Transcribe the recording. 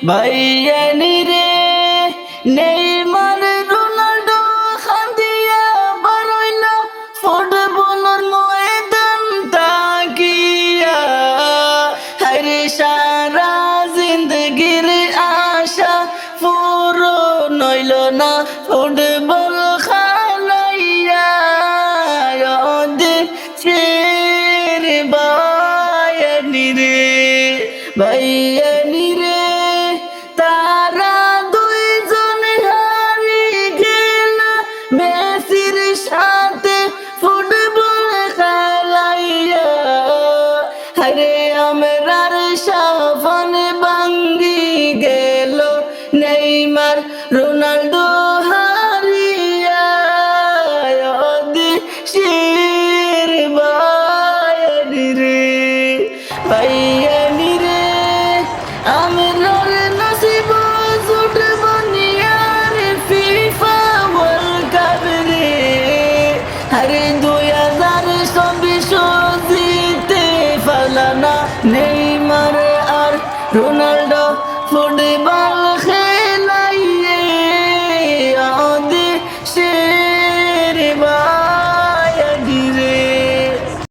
ভাইয়ানি রে Neymar Ronaldo Khadia বারইল ফুটবলের ময়দান তাকিয়া হায়রে সারা জিন্দগির আশা পূরণ হইল না ফুটবল খেলাইয়া দেশের ভাইয়ানি রে ভাইয়ানি রে তারা দুইজন হারিয়ে গেল মেসির সাথে ফুটবল খেলাইয়া হরে আমরার সাফন ভাঙ্গি গেল নেইমার রোনাল্ডো হারিয়া দেশের ভাইয়ানি রে ভাইয়ানি রে আমরার নসিব জুটব নিয়ার ফিফা ওয়ার্ল্ড কাপ রে হরে 2024 জিতে পারলা না নেইমার আর রোনাল্ডো ফুটবল